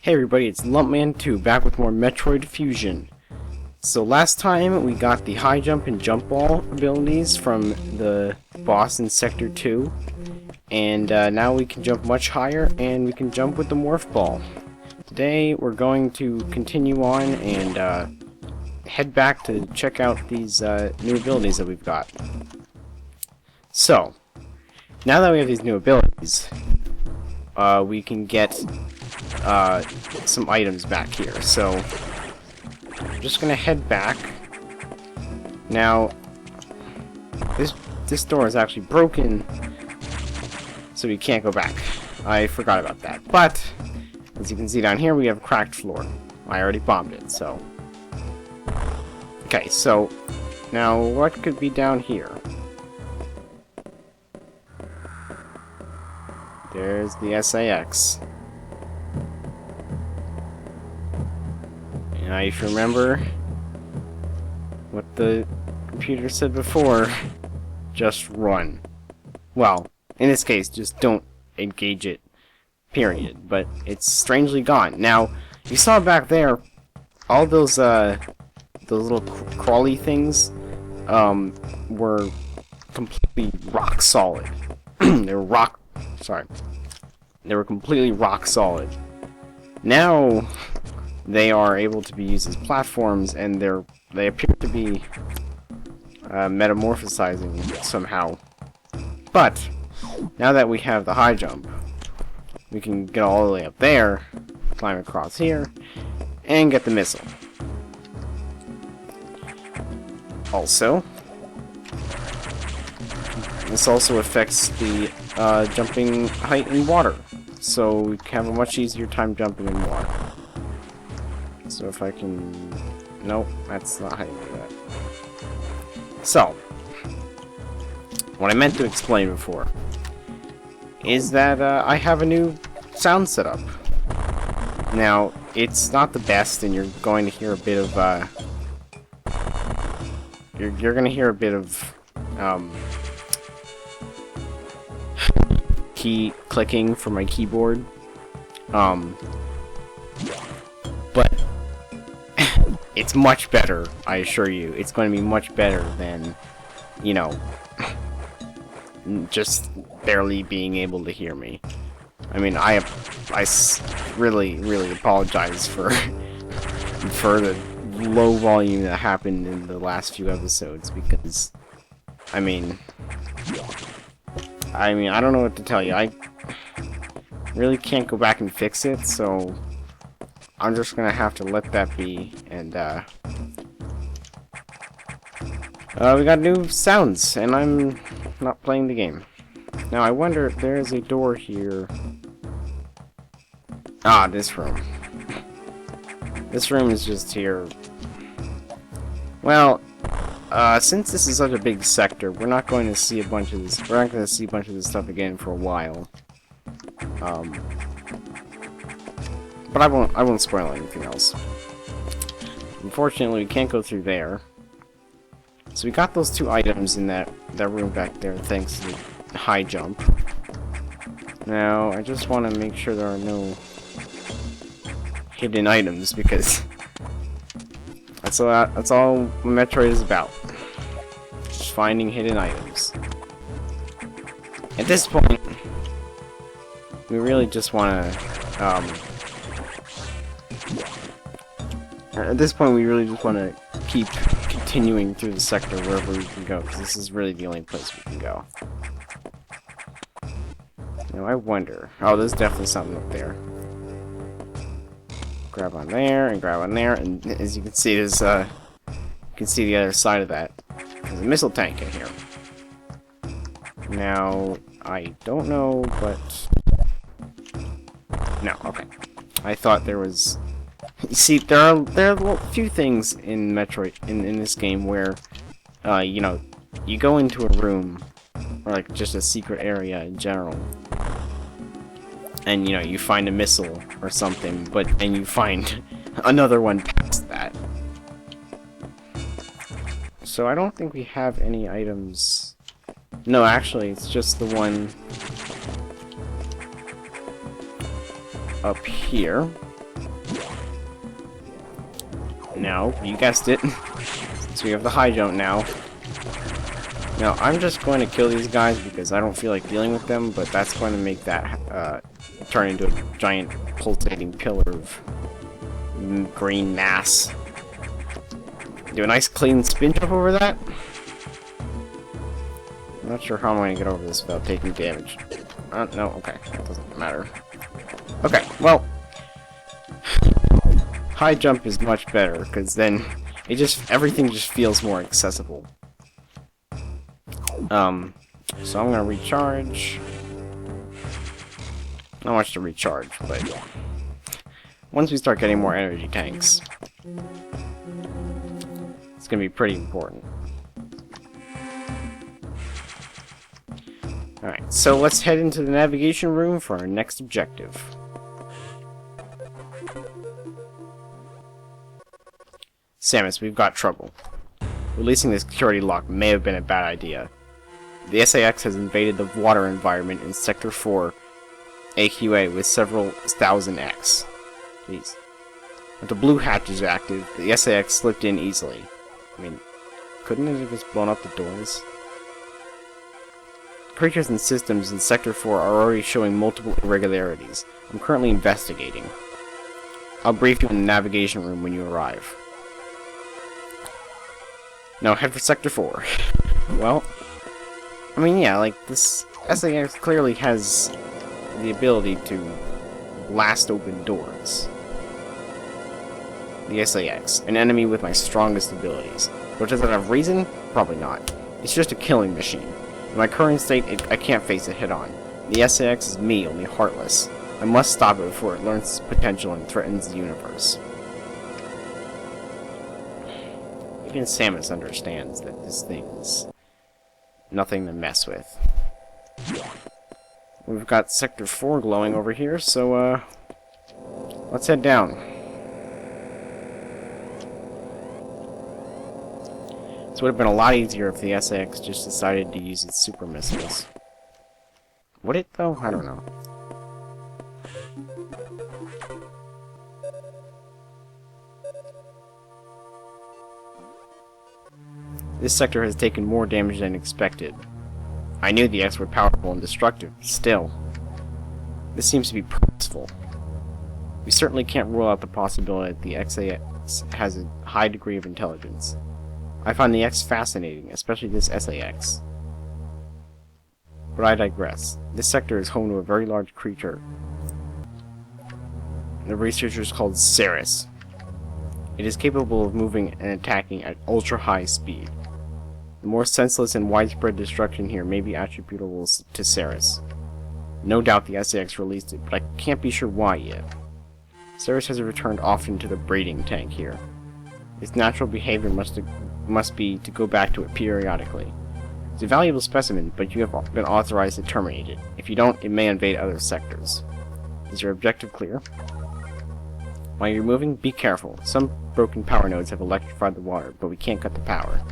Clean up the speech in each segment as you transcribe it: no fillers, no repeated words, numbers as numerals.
Hey everybody, it's Lumpman2 back with more Metroid Fusion. So last time we got the high jump and jump ball abilities from the boss in Sector 2, and now we can jump much higher and we can jump with the morph ball. Today we're going to continue on and head back to check out these new abilities that we've got. So, now that we have these new abilities, we can get some items back here. So I'm just gonna head back. Now this door is actually broken, so we can't go back. I forgot about that. But as you can see down here, we have a cracked floor. I already bombed it, so okay. So now what could be down here? There's the SAX. Now, if you remember what the computer said before, just run. Well, in this case, just don't engage it, period. But it's strangely gone. Now, you saw back there, all those little crawly things, were completely rock solid. They were completely rock solid. Now they are able to be used as platforms, and they appear to be metamorphosizing somehow. But now that we have the high jump, we can get all the way up there, climb across here, and get the missile. Also, this also affects the jumping height in water, so we have a much easier time jumping in water. So if I can... Nope, that's not how you do that. So, what I meant to explain before is that I have a new sound setup. Now, it's not the best, and you're going to hear a bit of you're going to hear a bit of key clicking from my keyboard. But it's much better, I assure you. It's going to be much better than, you know, just barely being able to hear me. I mean, I really apologize for the low volume that happened in the last few episodes, because I mean, I don't know what to tell you. I really can't go back and fix it, so I'm just gonna have to let that be, and we got new sounds, and I'm not playing the game. Now I wonder if there is a door here. Ah, this room. This room is just here. Well, since this is such a big sector, we're not going to see a bunch of this. We're not going to see a bunch of this stuff again for a while. But I won't spoil anything else. Unfortunately, we can't go through there. So we got those two items in that room back there, thanks to the high jump. Now, I just want to make sure there are no hidden items, because that's all Metroid is about. Just finding hidden items. At this point, we really just want to keep continuing through the sector wherever we can go, because this is really the only place we can go. Now I wonder... Oh, there's definitely something up there. Grab on there, and grab on there, and as you can see, there's you can see the other side of that. There's a missile tank in here. Now, I don't know, but... No, okay. I thought there was... You see, there are a few things in Metroid, in this game, where, you know, you go into a room, or like just a secret area in general, and, you know, you find a missile or something, and you find another one past that. So I don't think we have any items. No, actually, it's just the one up here. No, you guessed it. So we have the high jump now. Now, I'm just going to kill these guys because I don't feel like dealing with them, but that's going to make that turn into a giant pulsating pillar of green mass. Do a nice clean spin jump over that. I'm not sure how I'm going to get over this without taking damage. No, okay, that doesn't matter. Okay, well, high jump is much better because then everything just feels more accessible. So I'm gonna recharge. Not much to recharge, but once we start getting more energy tanks, it's gonna be pretty important. Alright, so let's head into the navigation room for our next objective. Samus, we've got trouble. Releasing the security lock may have been a bad idea. The SAX has invaded the water environment in Sector 4 AQA with several thousand X. Jeez. If the blue hatch is active, the SAX slipped in easily. I mean, couldn't it have just blown up the doors? Creatures and systems in Sector 4 are already showing multiple irregularities. I'm currently investigating. I'll brief you in the navigation room when you arrive. Now head for Sector 4. Well, I mean, yeah, like, this SAX clearly has the ability to blast open doors. The SAX, an enemy with my strongest abilities. But does it have reason? Probably not. It's just a killing machine. In my current state, I can't face it head-on. The SAX is me, only heartless. I must stop it before it learns its potential and threatens the universe. Even Samus understands that this thing is nothing to mess with. We've got Sector 4 glowing over here, so, let's head down. This would have been a lot easier if the SAX just decided to use its super missiles. Would it, though? I don't know. This sector has taken more damage than expected. I knew the X were powerful and destructive, but still. This seems to be purposeful. We certainly can't rule out the possibility that the XAX has a high degree of intelligence. I find the X fascinating, especially this SAX. But I digress. This sector is home to a very large creature. The researcher is called Ceres. It is capable of moving and attacking at ultra-high speed. The more senseless and widespread destruction here may be attributable to Ceres. No doubt the SAX released it, but I can't be sure why yet. Ceres has returned often to the breeding tank here. Its natural behavior must be to go back to it periodically. It's a valuable specimen, but you have been authorized to terminate it. If you don't, it may invade other sectors. Is your objective clear? While you're moving, be careful. Some broken power nodes have electrified the water, but we can't cut the power.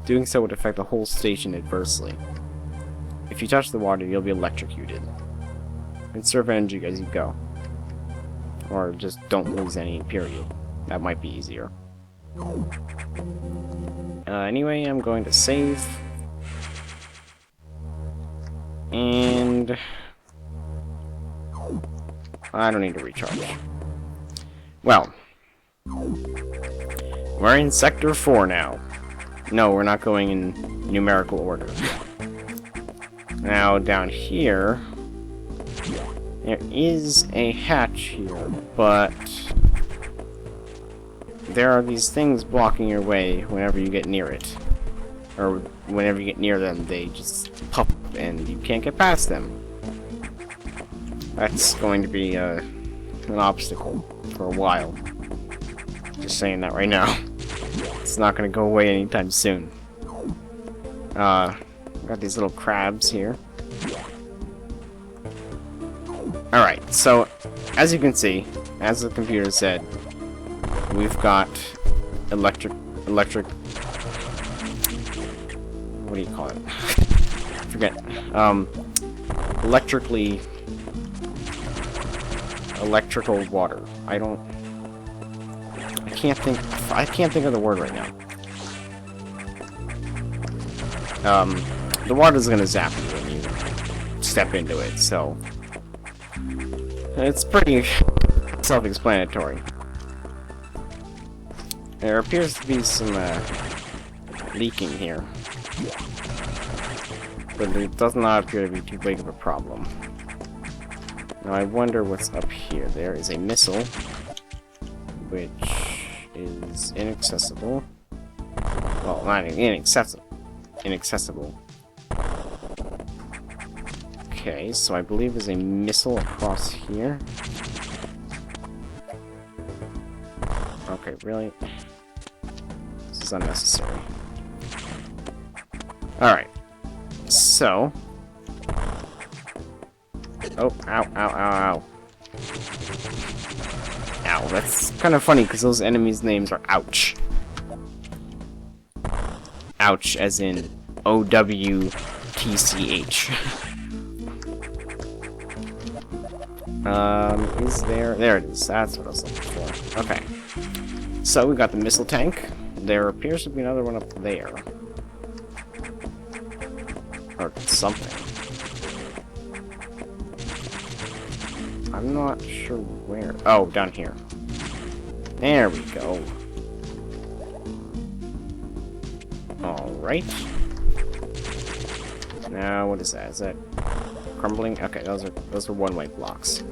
Doing so would affect the whole station adversely. If you touch the water, you'll be electrocuted. Conserve energy as you go. Or just don't lose any, period. That might be easier. Anyway, I'm going to save. And I don't need to recharge. Well, we're in Sector 4 now. No, we're not going in numerical order. Now, down here, there is a hatch here, but there are these things blocking your way whenever you get near it. Or whenever you get near them, they just pop and you can't get past them. That's going to be an obstacle for a while. Just saying that right now. It's not going to go away anytime soon. Got these little crabs here. Alright, so as you can see, as the computer said, we've got electric, what do you call it? Forget. Electrical water. I can't think of the word right now. The water's gonna zap you when you step into it, so it's pretty self-explanatory. There appears to be some leaking here, but it does not appear to be too big of a problem. Now I wonder what's up here. There is a missile, which is inaccessible. Well, not inaccessible. Inaccessible. Okay, so I believe there's a missile across here. Okay, really? This is unnecessary. Alright. So... Oh, ow, ow, ow, ow. Ow, that's kind of funny because those enemies' names are Ouch. Ouch, as in O-W-T-C-H. Is there... There it is. That's what I was looking for. Okay. So, we got the missile tank. There appears to be another one up there. Or something. I'm not sure where. Oh, down here. There we go. Alright. Now, what is that? Is that crumbling? Okay, those are one-way blocks.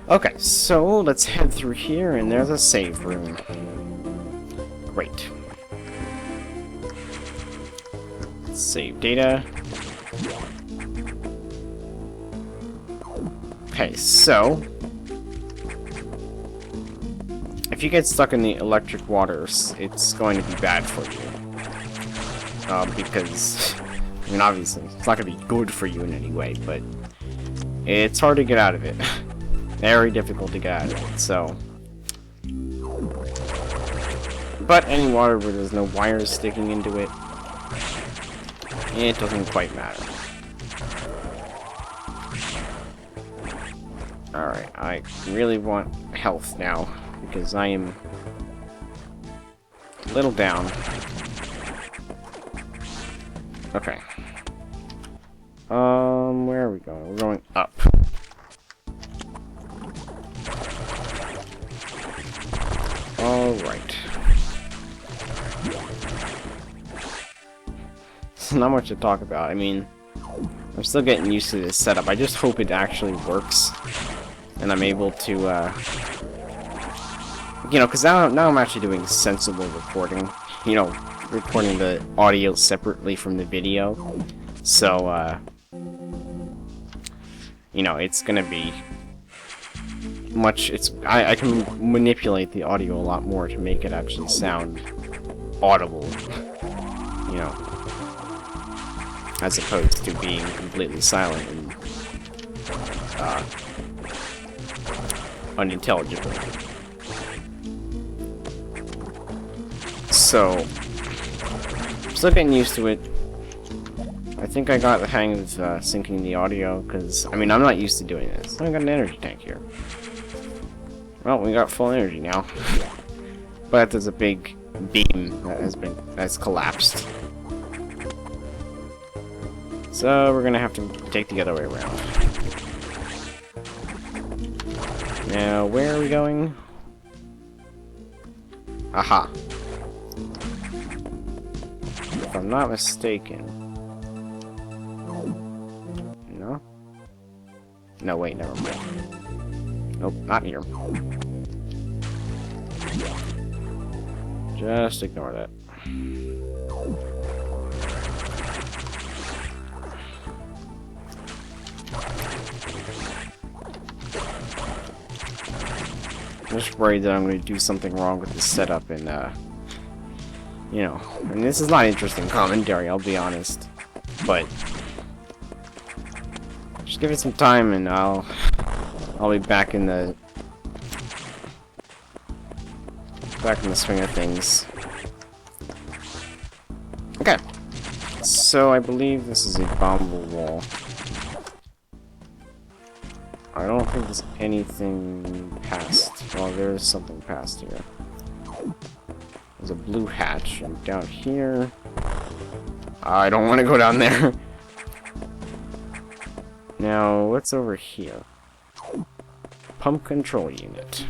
Okay, so let's head through here, and there's a save room. Great. Save data. Okay, so if you get stuck in the electric waters, it's going to be bad for you. Because, I mean, obviously, it's not going to be good for you in any way, but it's hard to get out of it. Very difficult to get out of it, so... But any water where there's no wires sticking into it, it doesn't quite matter. Alright, I really want health now, because I am a little down. Okay. Where are we going? We're going up. Alright. Not much to talk about. I mean, I'm still getting used to this setup. I just hope it actually works. And I'm able to, you know, because now I'm actually doing sensible recording. You know, recording the audio separately from the video. So, you know, it's gonna be much, I can manipulate the audio a lot more to make it actually sound audible, you know, as opposed to being completely silent and, unintelligible. So, I'm still getting used to it. I think I got the hang of syncing the audio, because, I mean, I'm not used to doing this. I got an energy tank here. Well, we got full energy now. But there's a big beam that's collapsed. So, we're gonna have to take the other way around. Now, where are we going? Aha. If I'm not mistaken... No? No, wait, never mind. Nope, not here. Just ignore that. I'm just worried that I'm going to do something wrong with this setup and, you know, and this is not interesting commentary, I'll be honest, but just give it some time and I'll be back in the swing of things. Okay, so I believe this is a bombable wall. I don't think there's anything past. Well, there's something past here. There's a blue hatch. And down here... I don't want to go down there. Now, what's over here? Pump control unit.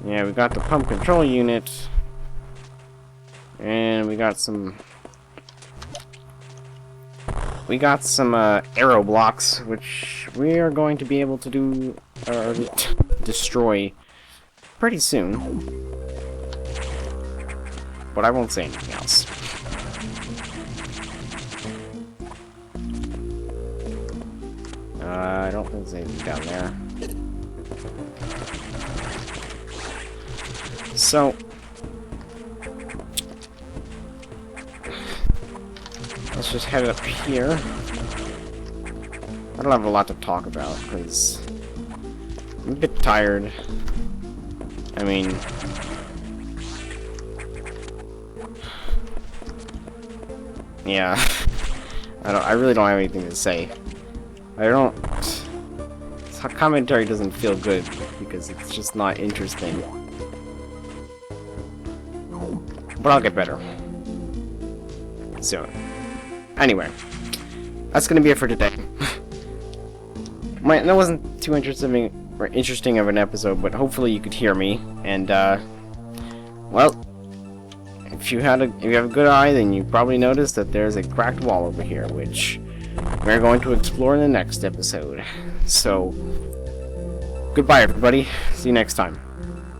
Yeah, we got the pump control unit. And we got some... arrow blocks, which we are going to be able to do... or destroy pretty soon. But I won't say anything else. I don't think there's anything down there. So... let's just head up here. I don't have a lot to talk about, because I'm a bit tired. I mean... yeah. I really don't have anything to say. Commentary doesn't feel good, because it's just not interesting. But I'll get better. So... anyway, that's gonna be it for today. That wasn't too interesting of an episode, but hopefully you could hear me. And well, if you have a good eye, then you probably noticed that there's a cracked wall over here, which we're going to explore in the next episode. So, goodbye, everybody. See you next time.